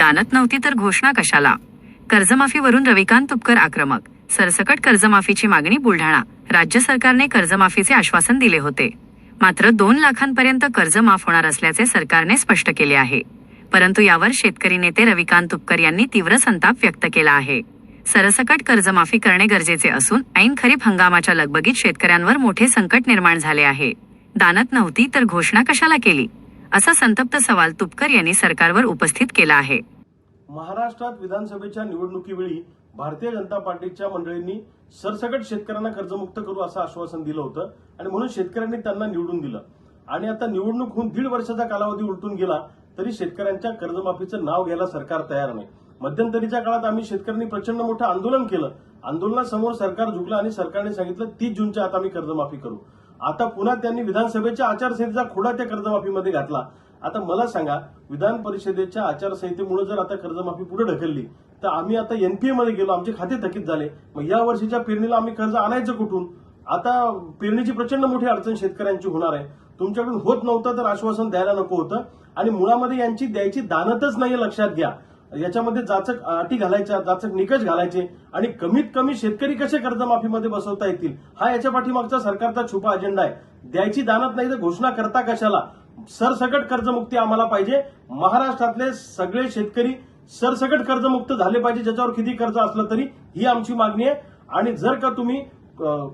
दानत नव्हती तर घोषणा कशाला? कर्जमाफीवरून रविकांत तुपकर आक्रमक. सरसकट कर्जमाफीची मागणी बुलढाणा. राज्य सरकारने कर्जमाफीचे आश्वासन दिले होते. मात्र 2 लाखांपर्यंत कर्ज माफ होणार असल्याचे सरकारने स्पष्ट केले आहे. परंतु यावर शेतकरी नेते रविकांत तुपकर यांनी तीव्र संताप व्यक्त केला आहे. सरसकट कर्जमाफी करणे गरजेचे असून ऐन खरीप हंगामाच्या लगबगीत शेतकऱ्यांवर मोठे संकट निर्माण झाले आहे. दानत नव्हती तर घोषणा कशाला केली, असा संतप्त सवाल तुपकर यांनी सरकारवर उपस्थित केला आहे. महाराष्ट्रात विधानसभेच्या निवडणुकीवेळी भारतीय जनता पार्टीच्या मंडळींनी सरसकट शेतकऱ्यांना कर्जमुक्त करू असं आश्वासन दिलं होतं आणि म्हणून शेतकऱ्यांनी त्यांना निवडून दिलं. आणि आता निवडणूक होऊन 1.5 वर्षाचा कालावधी उलटून गेला तरी शेतकऱ्यांच्या कर्जमाफीचं नाव घ्यायला सरकार तयार नाही. मध्यंतरीच्या काळात आम्ही शेतकऱ्यांनी प्रचंड मोठं आंदोलन केलं. आंदोलनासमोर सरकार झुकलं आणि सरकारने सांगितलं 30 जूनच्या आत आम्ही कर्जमाफी करू. आता पुन्हा त्यांनी विधानसभेच्या आचारसंहितेचा खोडा त्या कर्जमाफीमध्ये घातला. आता मला सांगा, विधान परिषदेच्या आचारसंहितेमुळे जर आता कर्जमाफी पुढे ढकलली तर आम्ही आता एनपीए मध्ये गेलो, आमचे खाते थकीत झाले. मग या वर्षीच्या पेरणीला आम्ही कर्ज आणायचं कुठून? आता पेरणीची प्रचंड मोठी अडचण शेतकऱ्यांची होणार आहे. तुमच्याकडून होत नव्हतं तर आश्वासन द्यायला नको होतं आणि मुळामध्ये यांची द्यायची दानतच नाहीये, लक्षात घ्या. याच्यामध्ये जाचक अटी घालायच्या, जाचक निकष घालायचे आणि कमीत कमी शेतकरी कसे कर्जमाफीमध्ये बसवता येतील हा याच्या पाठीमागचा सरकारचा छुपा अजेंडा आहे. द्यायची दानत नाही तर घोषणा करता कशाला? सरसकट कर्जमुक्ती आम्हाला पाहिजे. महाराष्ट्रातले सगळे शेतकरी सरसकट कर्जमुक्त झाले पाहिजे, ज्याच्यावर किती कर्ज असलं तरी, ही आमची मागणी आहे. आणि जर का तुम्ही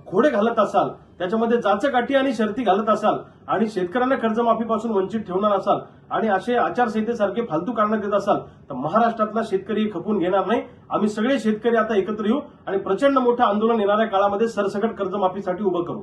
खोडे घालत असाल, त्याच्यामध्ये जाचक अटी आणि शर्ती घालत असाल आणि शेतकऱ्यांना कर्जमाफीपासून वंचित ठेवणार असाल आणि असे आचारसंहितेसारखे फालतू कारणं देत असाल तर महाराष्ट्रातला शेतकरी खपून घेणार नाही. आम्ही सगळे शेतकरी आता एकत्र येऊ आणि प्रचंड मोठं आंदोलन येणाऱ्या काळामध्ये सरसकट कर्जमाफीसाठी उभं करू.